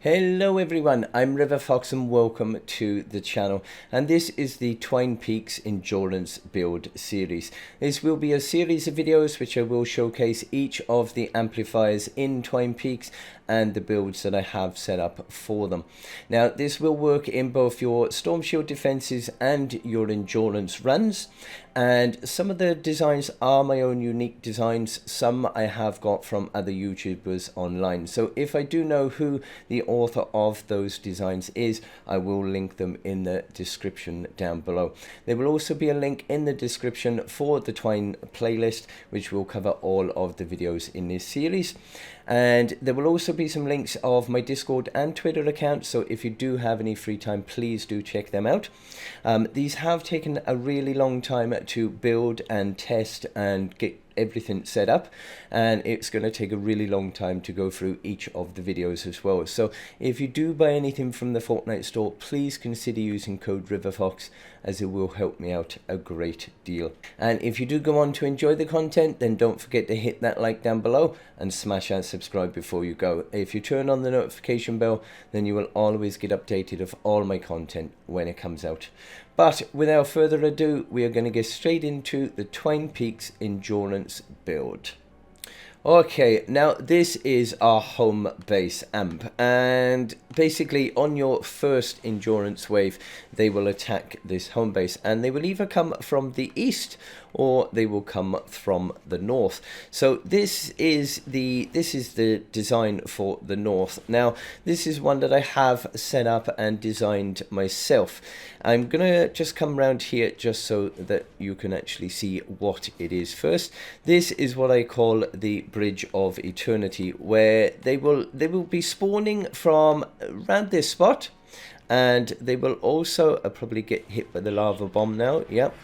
Hello everyone, I'm River Fox and welcome to the channel, and this is the Twine Peaks Endurance build series. This will be a series of videos which I will showcase each of the amplifiers in Twine Peaks and the builds that I have set up for them. Now this will work in both your Storm Shield defenses and your endurance runs, and some of the designs are my own unique designs, some I have got from other YouTubers online. So if I do know who the author of those designs is, I will link them in the description down below. There will also be a link in the description for the Twine playlist, which will cover all of the videos in this series. And there will also be some links of my Discord and Twitter accounts, so if you do have any free time, please do check them out. These have taken a really long time to build and test and get everything set up, and it's going to take a really long time to go through each of the videos as well. So if you do buy anything from the Fortnite store, please consider using code RiverFox, as it will help me out a great deal. And if you do go on to enjoy the content, then don't forget to hit that like down below and smash that subscribe before you go. If you turn on the notification bell, then you will always get updated of all my content when it comes out. But without further ado, we are going to get straight into the Twine Peaks Endurance build. Okay, now this is our home base amp, and basically on your first endurance wave they will attack this home base, and they will either come from the east or they will come from the north. So this is the design for the north. Now this is one that I have set up and designed myself. I'm gonna just come around here just so that you can actually see what it is first. This is what I call the Bridge of Eternity, where they will be spawning from around this spot, and they will also probably get hit by the lava bomb now. Yep.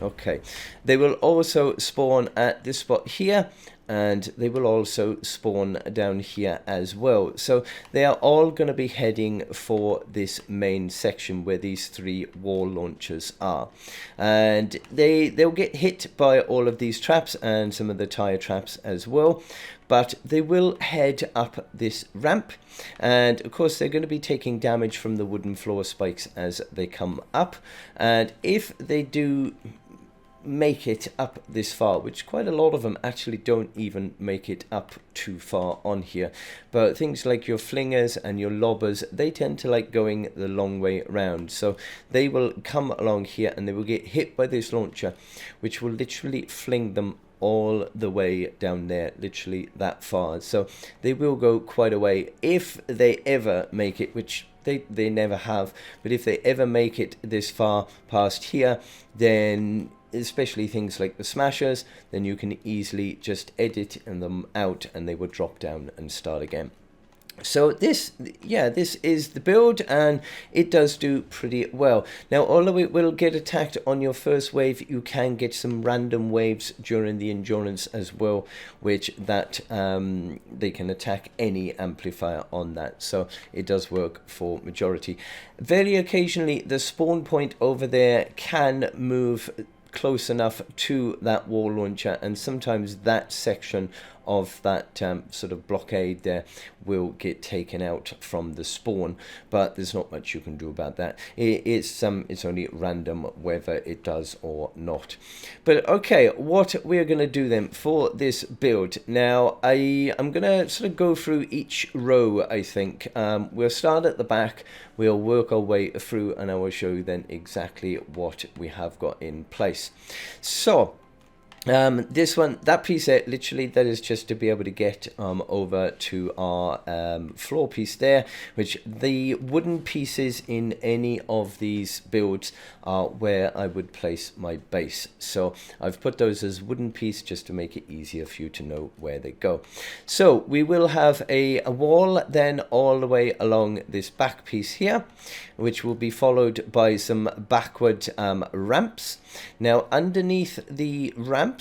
Okay, they will also spawn at this spot here, and they will also spawn down here as well. So they are all going to be heading for this main section where these three wall launchers are, and they'll get hit by all of these traps and some of the tire traps as well. But they will head up this ramp, and of course they're going to be taking damage from the wooden floor spikes as they come up. And if they do make it up this far, which quite a lot of them actually don't even make it up too far on here, but things like your flingers and your lobbers, they tend to like going the long way around. So they will come along here and they will get hit by this launcher, which will literally fling them all the way down there, literally that far. So they will go quite a way if they ever make it, which they never have, but if they ever make it this far past here, then especially things like the smashers, then you can easily just edit them out and they will drop down and start again. So this is the build, and it does do pretty well. Now, although it will get attacked on your first wave, you can get some random waves during the endurance as well, which they can attack any amplifier on that. So it does work for majority. Very occasionally, the spawn point over there can move close enough to that wall launcher, and sometimes that section of that sort of blockade there will get taken out from the spawn, but there's not much you can do about that. It's only random whether it does or not. But okay, what we're going to do then for this build, now I'm going to sort of go through each row. I think we'll start at the back, we'll work our way through, and I will show you then exactly what we have got in place. So this one, that piece there, literally that is just to be able to get over to our floor piece there, which the wooden pieces in any of these builds are where I would place my base. So I've put those as wooden piece just to make it easier for you to know where they go. So we will have a wall then all the way along this back piece here, which will be followed by some backward ramps. Now underneath the ramps,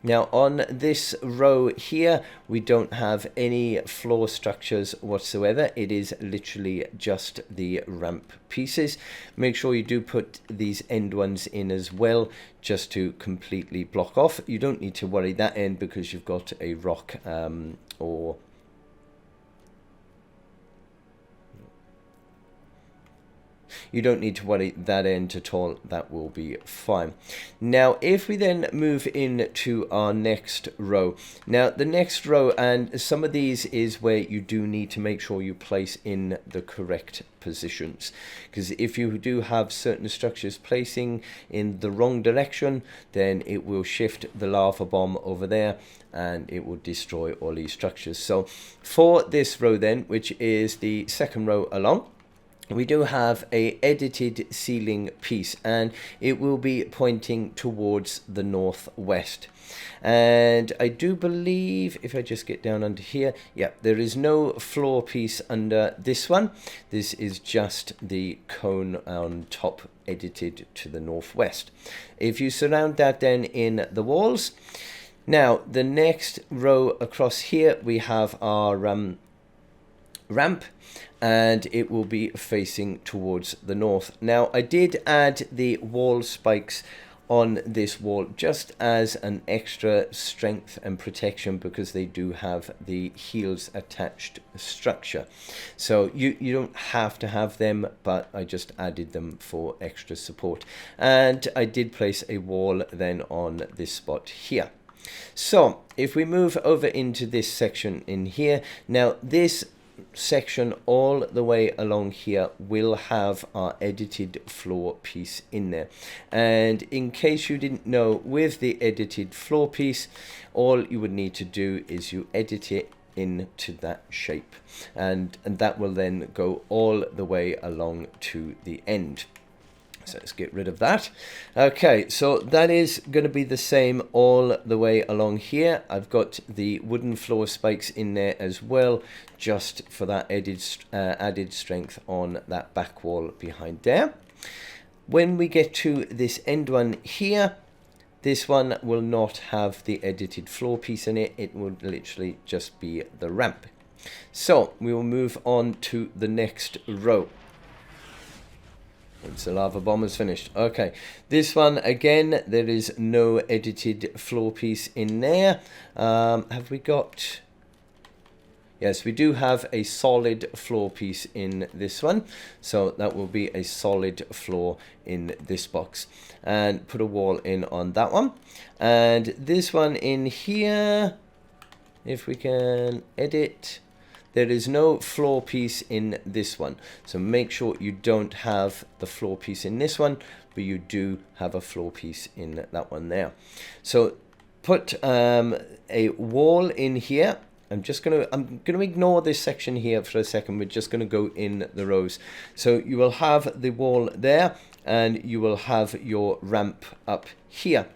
now on this row here, we don't have any floor structures whatsoever. It is literally just the ramp pieces. Make sure you do put these end ones in as well, just to completely block off. You don't need to worry that end because you've got a rock or you don't need to worry that end at all. That will be fine. Now if we then move into our next row, now the next row, and some of these is where you do need to make sure you place in the correct positions, because if you do have certain structures placing in the wrong direction, then it will shift the lava bomb over there and it will destroy all these structures. So for this row then, which is the second row along, we do have a edited ceiling piece, and it will be pointing towards the northwest. And I do believe, if I just get down under here, yeah, there is no floor piece under this one. This is just the cone on top edited to the northwest. If you surround that then in the walls, now the next row across here we have our ramp, and it will be facing towards the north. Now I did add the wall spikes on this wall just as an extra strength and protection, because they do have the heels attached structure. So you don't have to have them, but I just added them for extra support. And I did place a wall then on this spot here. So if we move over into this section in here, now this section all the way along here will have our edited floor piece in there. And in case you didn't know, with the edited floor piece, all you would need to do is you edit it into that shape, and that will then go all the way along to the end. So let's get rid of that. Okay, so that is going to be the same all the way along here. I've got the wooden floor spikes in there as well, just for that added strength on that back wall behind there. When we get to this end one here, this one will not have the edited floor piece in it. It will literally just be the ramp. So we will move on to the next row. Once the lava bomb is finished. Okay, this one again, there is no edited floor piece in there. Have we got... Yes, we do have a solid floor piece in this one. So that will be a solid floor in this box. And put a wall in on that one. And this one in here, if we can edit... There is no floor piece in this one, so make sure you don't have the floor piece in this one, but you do have a floor piece in that one there. So put a wall in here. I'm gonna ignore this section here for a second. We're just gonna go in the rows. So you will have the wall there, and you will have your ramp up here,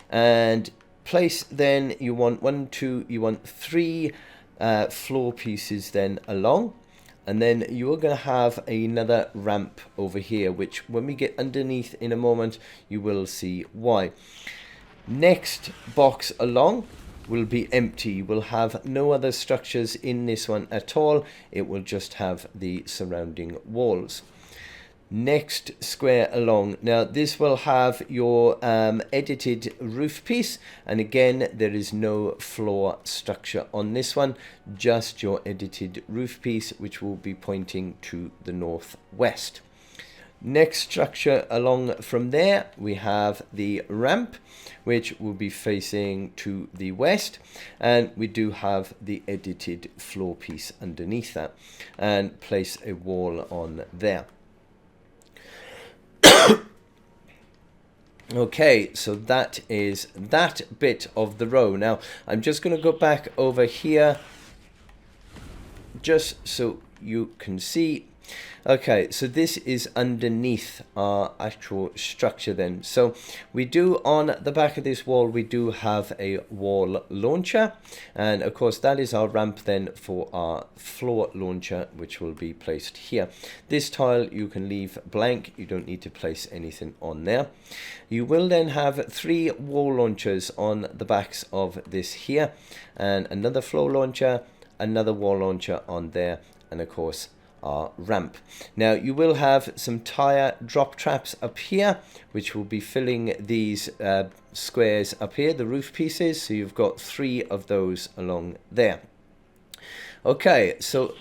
and place then you want you want 3 floor pieces then along, and then you're going to have another ramp over here, which when we get underneath in a moment you will see why. Next box along will be empty. You will have no other structures in this one at all. It will just have the surrounding walls. Next square along, now this will have your edited roof piece, and again there is no floor structure on this one, just your edited roof piece, which will be pointing to the northwest. Next structure along from there, we have the ramp, which will be facing to the west, and we do have the edited floor piece underneath that, and place a wall on there. Okay, so that is that bit of the row. Now I'm just going to go back over here just so you can see. Okay, so this is underneath our actual structure then. So we do, on the back of this wall, we do have a wall launcher, and of course that is our ramp then for our floor launcher, which will be placed here. This tile you can leave blank, you don't need to place anything on there. You will then have 3 wall launchers on the backs of this here, and another floor launcher, another wall launcher on there, and of course our ramp. Now you will have some tire drop traps up here, which will be filling these squares up here, the roof pieces, so you've got 3 of those along there. Okay, so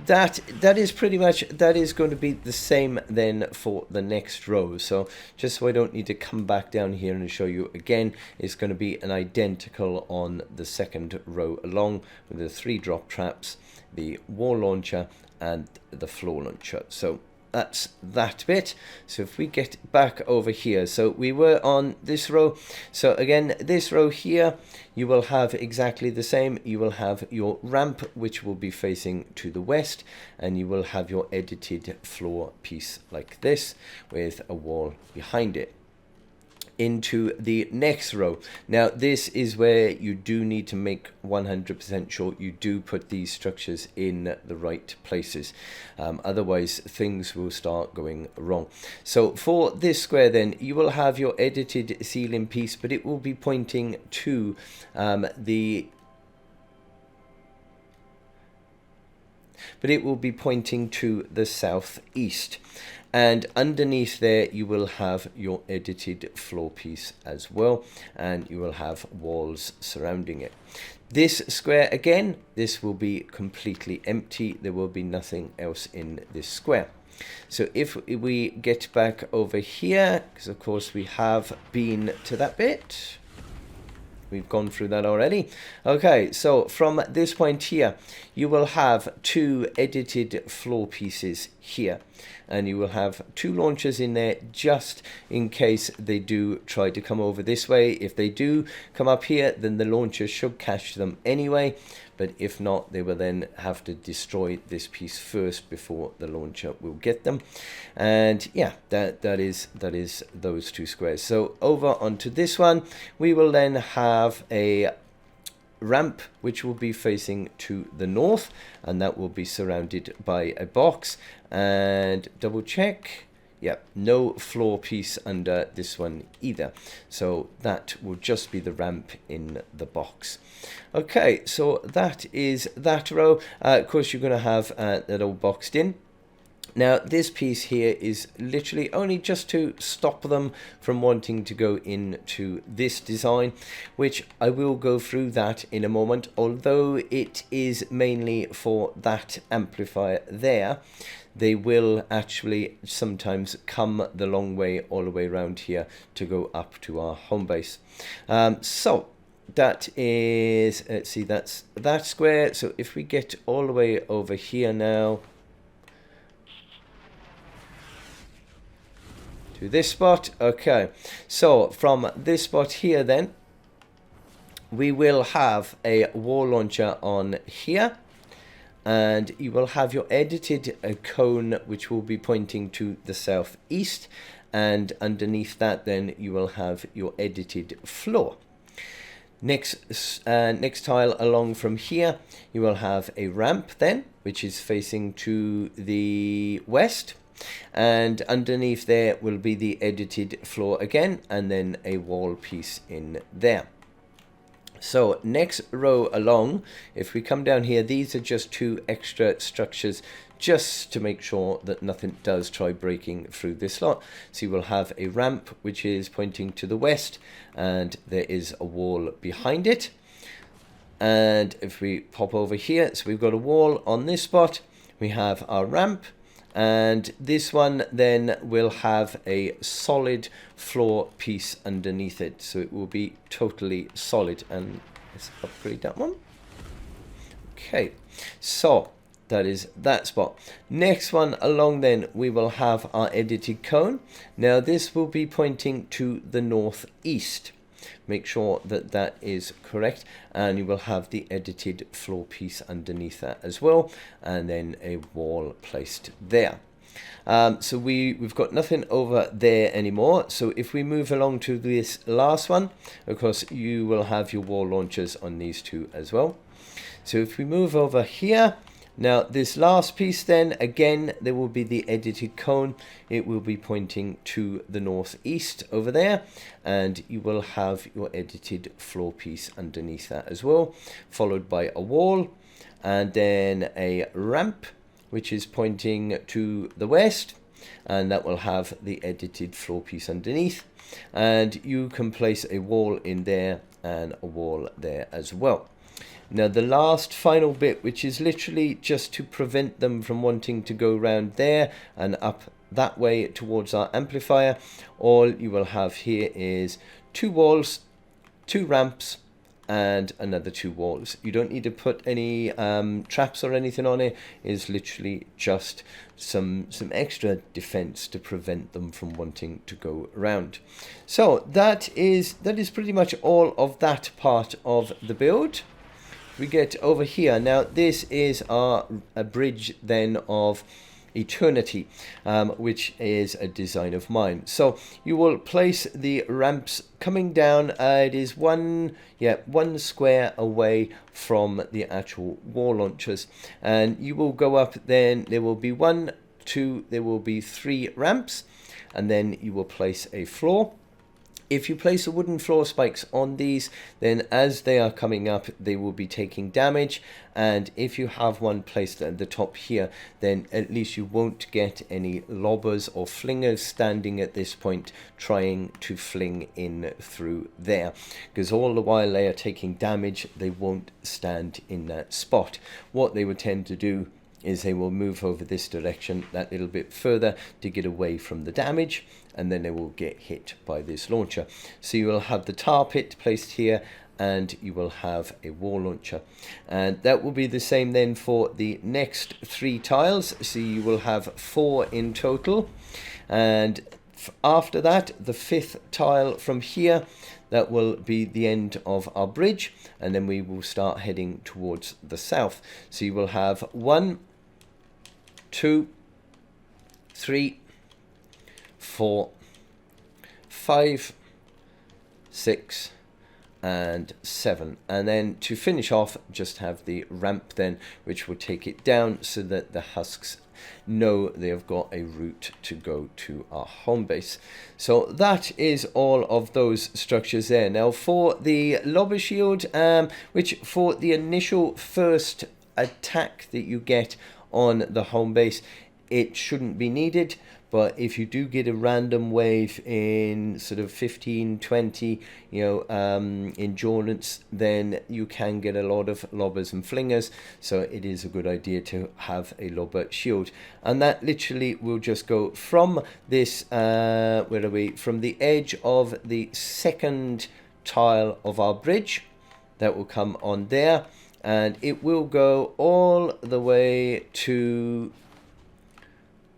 that is pretty much, that is going to be the same then for the next row. So just so I don't need to come back down here and show you again, it's going to be an identical on the second row along, with the 3 drop traps, the wall launcher and the floor launcher. So that's that bit. So if we get back over here, so we were on this row. So again, this row here, you will have exactly the same. You will have your ramp, which will be facing to the west, and you will have your edited floor piece like this with a wall behind it. Into the next row. Now this is where you do need to make 100% sure you do put these structures in the right places, otherwise things will start going wrong. So for this square then, you will have your edited ceiling piece, but it will be pointing to the southeast. And underneath there, you will have your edited floor piece as well, and you will have walls surrounding it. This square, again, this will be completely empty. There will be nothing else in this square. So if we get back over here, because of course we have been to that bit. We've gone through that already. Okay, so from this point here, you will have 2 edited floor pieces here. And you will have 2 launchers in there just in case they do try to come over this way. If they do come up here, then the launcher should catch them anyway. But if not, they will then have to destroy this piece first before the launcher will get them. And yeah, that is those 2 squares. So over onto this one, we will then have a ramp which will be facing to the north, and that will be surrounded by a box. And double check, yeah, no floor piece under this one either, so that will just be the ramp in the box. Okay, so that is that row. Of course you're going to have that all boxed in. Now this piece here is literally only just to stop them from wanting to go into this design, which I will go through that in a moment, although it is mainly for that amplifier there. They will actually sometimes come the long way all the way around here to go up to our home base. So that is, let's see, that's that square. So if we get all the way over here now, to this spot. Okay, so from this spot here then, we will have a wall launcher on here, and you will have your edited cone which will be pointing to the southeast, and underneath that then you will have your edited floor. Next tile along from here, you will have a ramp then which is facing to the west. And underneath there will be the edited floor again, and then a wall piece in there. So next row along, if we come down here, these are just 2 extra structures just to make sure that nothing does try breaking through this lot. So you will have a ramp which is pointing to the west, and there is a wall behind it. And if we pop over here, so we've got a wall on this spot, we have our ramp. And this one then will have a solid floor piece underneath it. So it will be totally solid. And let's upgrade that one. Okay, so that is that spot. Next one along then, we will have our edited cone. Now this will be pointing to the northeast. Make sure that that is correct, and you will have the edited floor piece underneath that as well, and then a wall placed there. So we've got nothing over there anymore. So if we move along to this last one, of course you will have your wall launchers on these 2 as well. So if we move over here, now this last piece then, again, there will be the edited cone. It will be pointing to the northeast over there, and you will have your edited floor piece underneath that as well, followed by a wall, and then a ramp which is pointing to the west, and that will have the edited floor piece underneath. And you can place a wall in there and a wall there as well. Now the last final bit, which is literally just to prevent them from wanting to go round there and up that way towards our amplifier, all you will have here is 2 walls, 2 ramps, and another 2 walls. You don't need to put any traps or anything on it. It's literally just some extra defense to prevent them from wanting to go around. So that is pretty much all of that part of the build. We get over here. Now this is a bridge then of Eternity, which is a design of mine. So you will place the ramps coming down. It is one square away from the actual wall launchers, and you will go up. Then there will be 1, 2, there will be 3 ramps, and then you will place a floor. If you place the wooden floor spikes on these, then as they are coming up, they will be taking damage. And if you have one placed at the top here, then at least you won't get any lobbers or flingers standing at this point trying to fling in through there. Because all the while they are taking damage, they won't stand in that spot. What they would tend to do is they will move over this direction that little bit further to get away from the damage, and then they will get hit by this launcher. So you will have the tar pit placed here, and you will have a wall launcher, and that will be the same then for the next 3 tiles. So you will have 4 in total, and after that, the 5th tile from here, that will be the end of our bridge, and then we will start heading towards the south. So you will have 1, 2, 3, 4, 5, 6, and 7. And then to finish off, just have the ramp then, which will take it down so that the husks know they have got a route to go to our home base. So that is all of those structures there. Now for the lobber shield, which for the initial first attack that you get on the home base, it shouldn't be needed. But if you do get a random wave in sort of 15, 20, endurance, then you can get a lot of lobbers and flingers. So it is a good idea to have a lobber shield. And that literally will just go from this, from the edge of the 2nd tile of our bridge. That will come on there. And it will go all the way to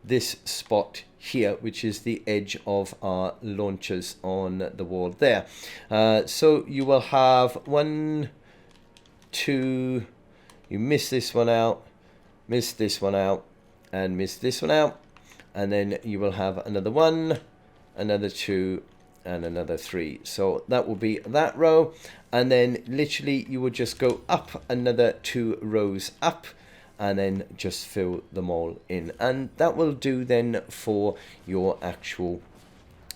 this spot here, which is the edge of our launchers on the wall there. So you will have 1, 2, you miss this one out, miss this one out, and miss this one out, and then you will have another 1, another 2, and another 3. So that will be that row, and then literally you will just go up another 2 rows up, and then just fill them all in, and that will do then for your actual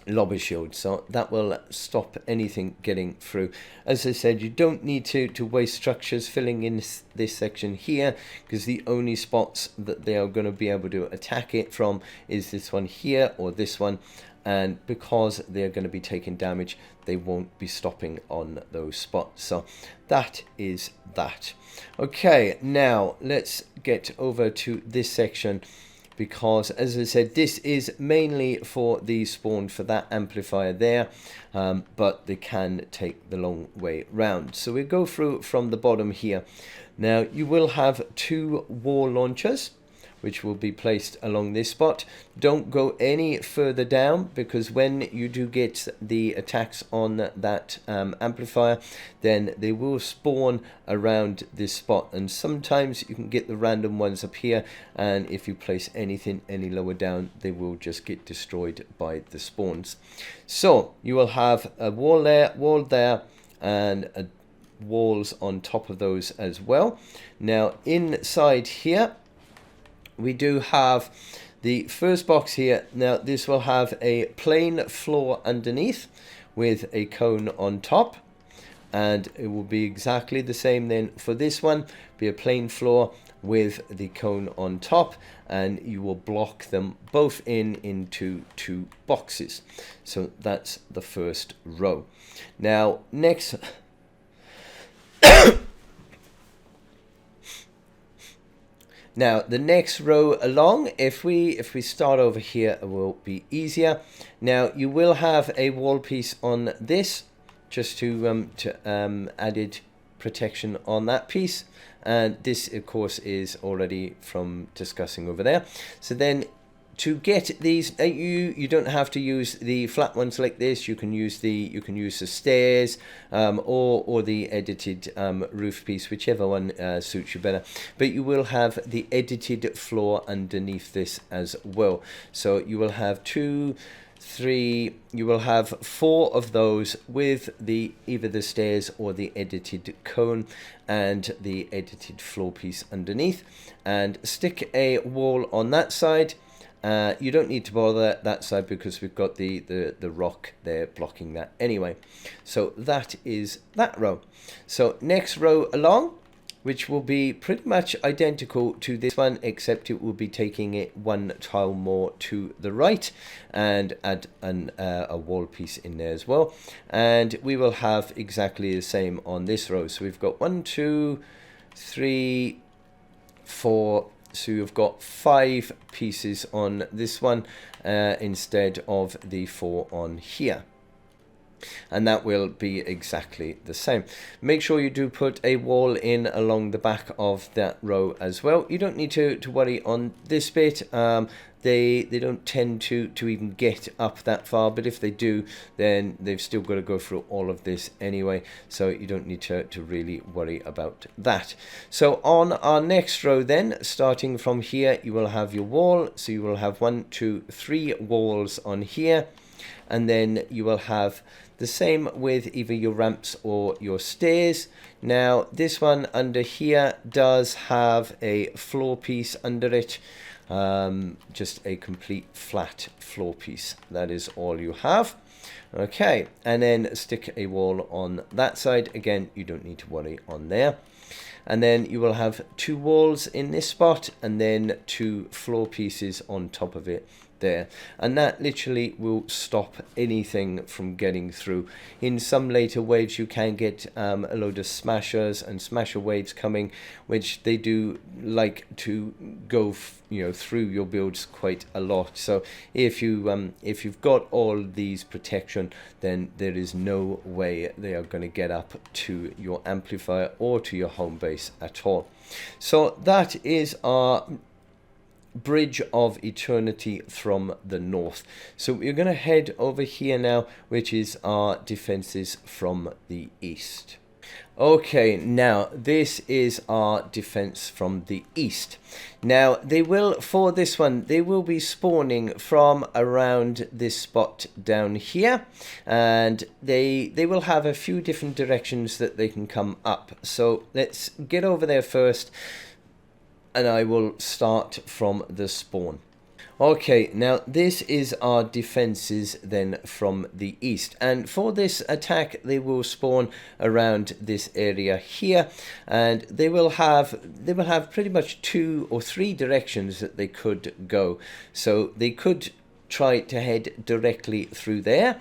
lobber shield. So that will stop anything getting through. As I said, you don't need to waste structures filling in this section here, because the only spots that they are going to be able to attack it from is this one here or this one, and because they're going to be taking damage, they won't be stopping on those spots. So that is that. Okay, now let's get over to this section, because as I said, this is mainly for the spawn for that amplifier there, but they can take the long way round. So we go through from the bottom here. Now you will have 2 wall launchers, which will be placed along this spot. Don't go any further down, because when you do get the attacks on that amplifier, then they will spawn around this spot, and sometimes you can get the random ones up here, and if you place anything any lower down, they will just get destroyed by the spawns. So you will have a wall there, and walls on top of those as well. Now inside here, we do have the first box here. Now this will have a plain floor underneath with a cone on top, and it will be exactly the same then for this one. Be a plain floor with the cone on top, and you will block them both into 2 boxes. So that's the first row. Now next Now the next row along, if we start over here, it will be easier. Now you will have a wall piece on this, just to added protection on that piece, and this of course is already from discussing over there. So then to get these, you don't have to use the flat ones like this. You can use the stairs, or the edited roof piece, whichever one suits you better. But you will have the edited floor underneath this as well. So you will have 2, 3, you will have 4 of those with either the stairs or the edited cone and the edited floor piece underneath, and stick a wall on that side. You don't need to bother that side because we've got the rock there blocking that anyway. So that is that row. So next row along, which will be pretty much identical to this one, except it will be taking it 1 tile more to the right, and add a wall piece in there as well. And we will have exactly the same on this row. So we've got 1, 2, 3, 4. So you've got 5 pieces on this one instead of the 4 on here. And that will be exactly the same. Make sure you do put a wall in along the back of that row as well. You don't need to worry on this bit. They don't tend to even get up that far, but if they do, then they've still got to go through all of this anyway, so you don't need to really worry about that. So on our next row then, starting from here, you will have your wall. So you will have 1, 2, 3 walls on here, and then you will have the same with either your ramps or your stairs. Now this one under here does have a floor piece under it. Just a complete flat floor piece. That is all you have. Okay, and then stick a wall on that side. Again, you don't need to worry on there. And then you will have 2 walls in this spot, and then 2 floor pieces on top of it there, and that literally will stop anything from getting through. In some later waves you can get a load of smashers and smasher waves coming, which they do like to go through your builds quite a lot. So if you've got all these protection, then there is no way they are going to get up to your amplifier or to your home base at all. So that is our Bridge of Eternity from the north. So we're going to head over here now, which is our defenses from the east. Okay, now this is our defense from the east. Now they will, for this one, they will be spawning from around this spot down here, and they will have a few different directions that they can come up. So let's get over there first, and I will start from the spawn. Okay, now this is our defenses then from the east, and for this attack they will spawn around this area here, and they will have pretty much 2 or 3 directions that they could go. So they could try to head directly through there,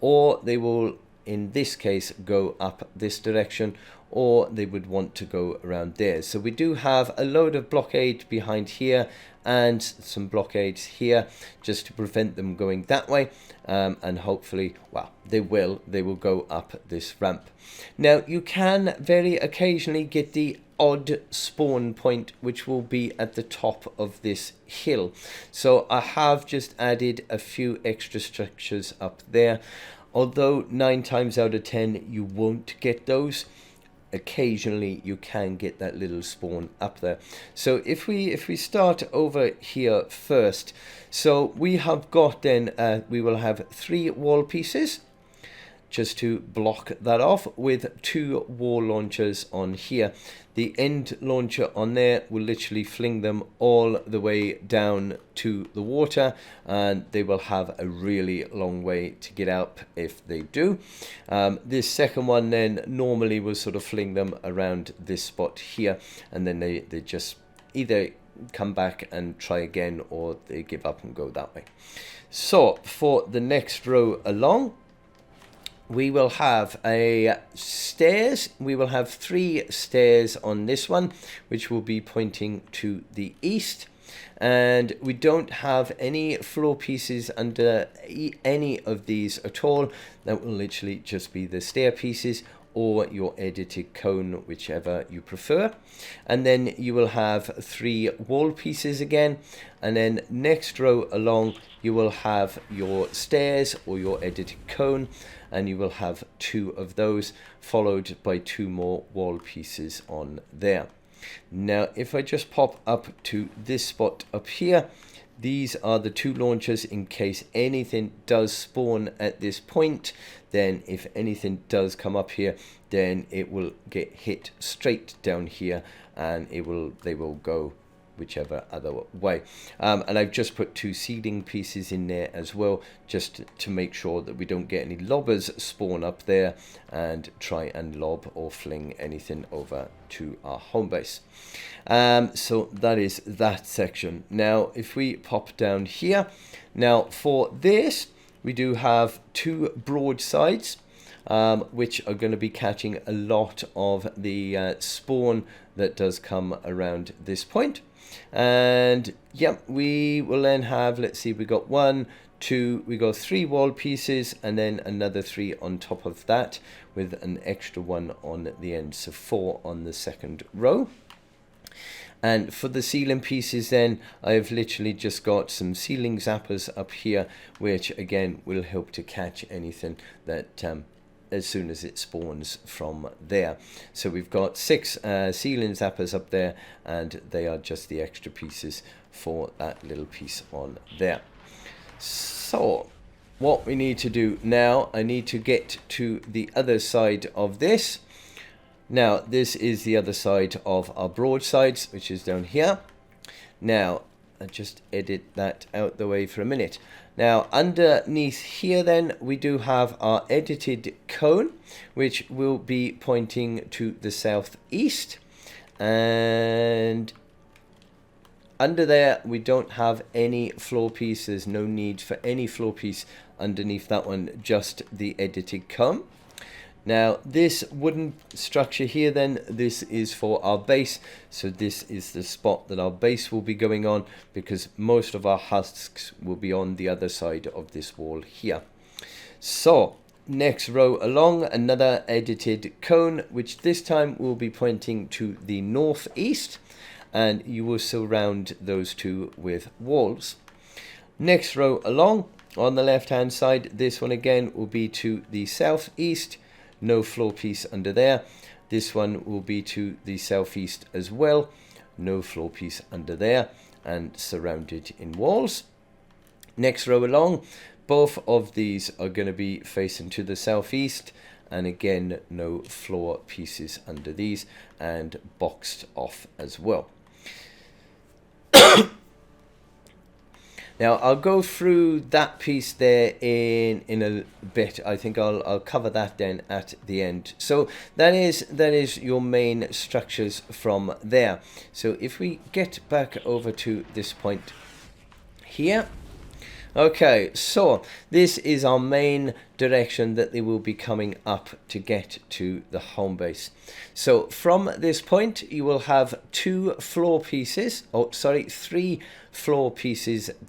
or they will in this case go up this direction, or they would want to go around there. So we do have a load of blockade behind here and some blockades here just to prevent them going that way, and hopefully, well, they will go up this ramp. Now you can very occasionally get the odd spawn point, which will be at the top of this hill. So I have just added a few extra structures up there, although 9 times out of 10 you won't get those. Occasionally you can get that little spawn up there. So if we start over here first, so we have got then we will have 3 wall pieces just to block that off, with 2 wall launchers on here. The end launcher on there will literally fling them all the way down to the water, and they will have a really long way to get out if they do. This second one then normally will sort of fling them around this spot here, and then they just either come back and try again, or they give up and go that way. So for the next row along, we will have a stairs. We will have 3 stairs on this one, which will be pointing to the east. And we don't have any floor pieces under any of these at all. That will literally just be the stair pieces or your edited cone, whichever you prefer. And then you will have 3 wall pieces again, and then next row along you will have your stairs or your edited cone, and you will have 2 of those, followed by 2 more wall pieces on there. Now if I just pop up to this spot up here, these are the 2 launchers in case anything does spawn at this point. Then if anything does come up here, then it will get hit straight down here, and they will go whichever other way. And I've just put 2 seeding pieces in there as well, just to make sure that we don't get any lobbers spawn up there and try and lob or fling anything over to our home base. So that is that section. Now if we pop down here, now for this we do have 2 broadsides, which are going to be catching a lot of the spawn that does come around this point. And yeah, we will then have, let's see, we got 1, 2, we got 3 wall pieces, and then another 3 on top of that with an extra 1 on the end, so 4 on the second row. And for the ceiling pieces then, I've literally just got some ceiling zappers up here, which again will help to catch anything that as soon as it spawns from there. So we've got 6 ceiling zappers up there, and they are just the extra pieces for that little piece on there. So what we need to do now, I need to get to the other side of this. Now this is the other side of our broadsides, which is down here. Now I just edit that out the way for a minute. Now underneath here then we do have our edited cone, which will be pointing to the southeast, and under there we don't have any floor pieces. No need for any floor piece underneath that one, just the edited cone. Now this wooden structure here then, this is for our base, so this is the spot that our base will be going on, because most of our husks will be on the other side of this wall here. So next row along, another edited cone, which this time will be pointing to the northeast, and you will surround those 2 with walls. Next row along on the left hand side, this one again will be to the southeast. No floor piece under there. This one will be to the southeast as well. No floor piece under there, and surrounded in walls. Next row along, both of these are going to be facing to the southeast, and again no floor pieces under these, and boxed off as well. Now I'll go through that piece there in a bit. I think I'll cover that then at the end. So that is your main structures from there. So if we get back over to this point here. Okay, so this is our main direction that they will be coming up to get to the home base. So from this point you will have 3 floor pieces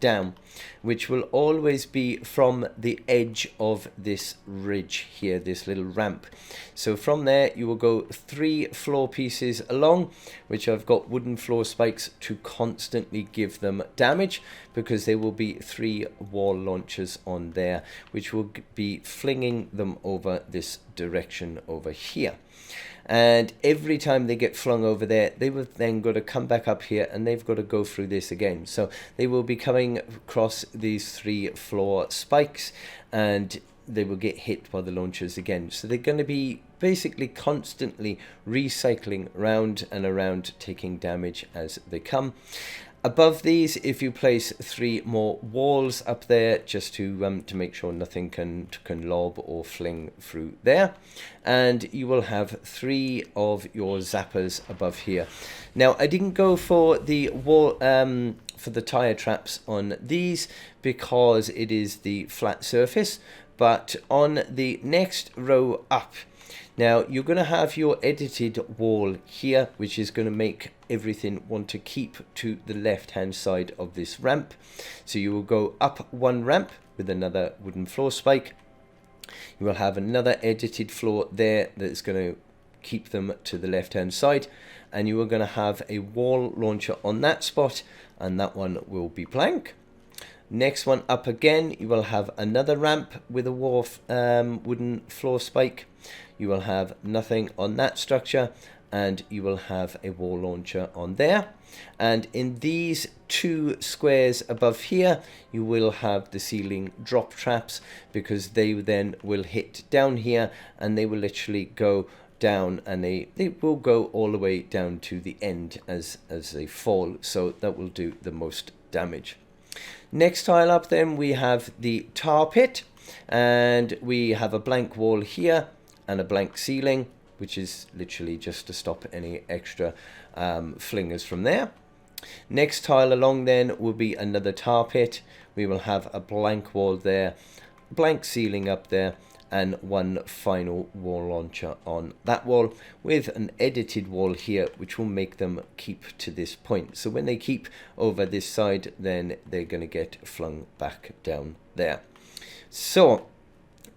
down, which will always be from the edge of this ridge here, this little ramp. So from there you will go 3 floor pieces along, which I've got wooden floor spikes to constantly give them damage, because there will be 3 wall launchers on there, which will be flinging them over this direction over here. And every time they get flung over there, they will then got to come back up here, and they've got to go through this again. So they will be coming across these 3 floor spikes, and they will get hit by the launchers again. So they're going to be basically constantly recycling round and around, taking damage as they come. Above these, if you place 3 more walls up there, just to make sure nothing can lob or fling through there, and you will have 3 of your zappers above here. Now I didn't go for the wall for the tire traps on these, because it is the flat surface, but on the next row up, now you're going to have your edited wall here, which is going to make everything want to keep to the left hand side of this ramp. So you will go up one ramp with another wooden floor spike. You will have another edited floor there that's going to keep them to the left hand side, and you are going to have a wall launcher on that spot, and that one will be blank. Next one up again, you will have another ramp with a wooden floor spike. You will have nothing on that structure, and you will have a wall launcher on there. And in these two squares above here, you will have the ceiling drop traps, because they then will hit down here, and they will literally go down, and they will go all the way down to the end as they fall. So that will do the most damage. Next tile up then, we have the tar pit, and we have a blank wall here and a blank ceiling, which is literally just to stop any extra flingers from there. Next tile along then will be another tar pit. We will have a blank wall there, blank ceiling up there, and one final wall launcher on that wall with an edited wall here, which will make them keep to this point. So when they keep over this side, then they're going to get flung back down there. So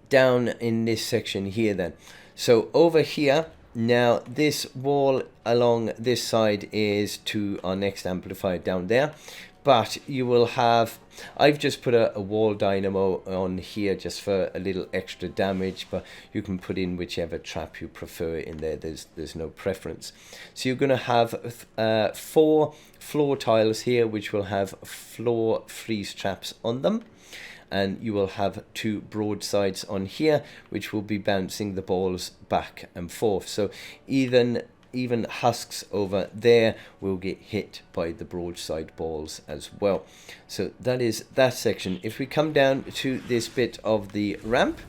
down in this section here then, so over here, now this wall along this side is to our next amplifier down there, but you will have, I've just put a wall dynamo on here just for a little extra damage, but you can put in whichever trap you prefer in there. There's no preference. So you're going to have 4 floor tiles here, which will have floor freeze traps on them. And you will have 2 broadsides on here, which will be bouncing the balls back and forth. So even husks over there will get hit by the broadside balls as well. So that is that section. If we come down to this bit of the ramp,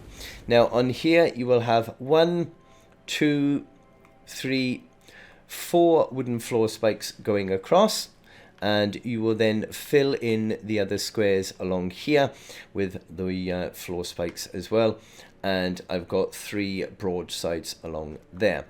now on here you will have 1, 2, 3, 4 wooden floor spikes going across, and you will then fill in the other squares along here with the floor spikes as well. And I've got 3 broadsides along there.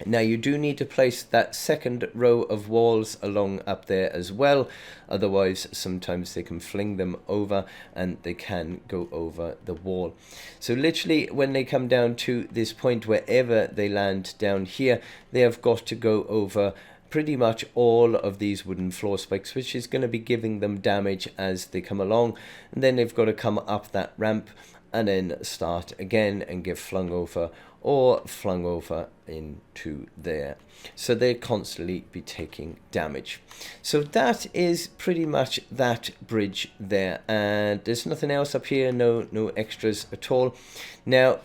Now you do need to place that second row of walls along up there as well, otherwise sometimes they can fling them over and they can go over the wall. So literally when they come down to this point, wherever they land down here, they have got to go over pretty much all of these wooden floor spikes, which is going to be giving them damage as they come along. And then they've got to come up that ramp and then start again and get flung over or flung over into there. So they constantly be taking damage. So that is pretty much that bridge there, and there's nothing else up here, no extras at all. Now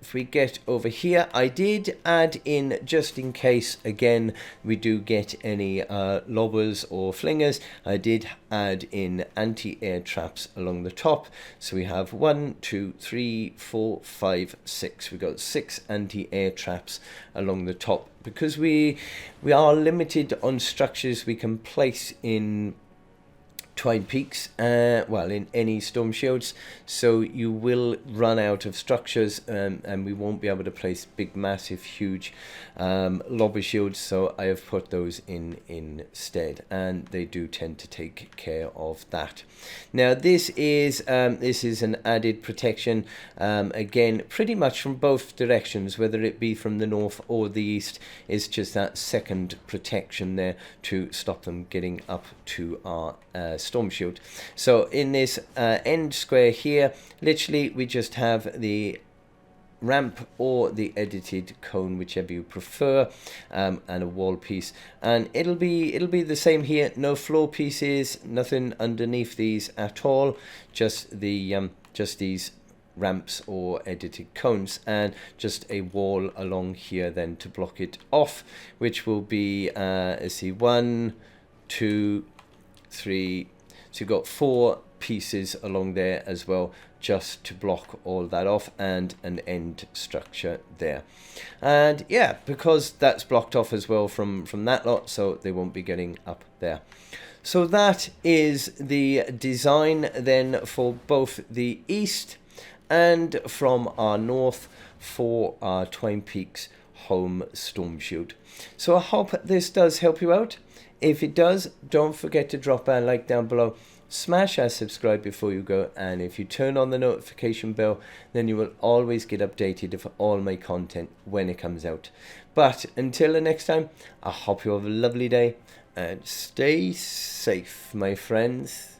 if we get over here, I did add in, just in case again we do get any lobbers or flingers, I did add in anti-air traps along the top. So we have 1, 2, 3, 4, 5, 6. We got 6 anti-air traps along the top, because we are limited on structures we can place in Twine Peaks, well, in any storm shields. So you will run out of structures, and we won't be able to place big, massive, huge lobby shields. So I have put those in instead, and they do tend to take care of that. Now this is an added protection, again, pretty much from both directions, whether it be from the north or the east. It's just that second protection there to stop them getting up to our storm shield. So in this end square here, literally we just have the ramp or the edited cone, whichever you prefer, and a wall piece, and it'll be the same here. No floor pieces, nothing underneath these at all, just the just these ramps or edited cones, and just a wall along here then to block it off, which will be let's see, 1, 2, 3. So you've got 4 pieces along there as well, just to block all that off, and an end structure there. And yeah, because that's blocked off as well from that lot, so they won't be getting up there. So that is the design then for both the east and from our north for our Twine Peaks home storm shield. So I hope this does help you out. If it does, don't forget to drop a like down below. Smash that subscribe before you go, and if you turn on the notification bell, then you will always get updated for all my content when it comes out. But until the next time, I hope you have a lovely day and stay safe, my friends.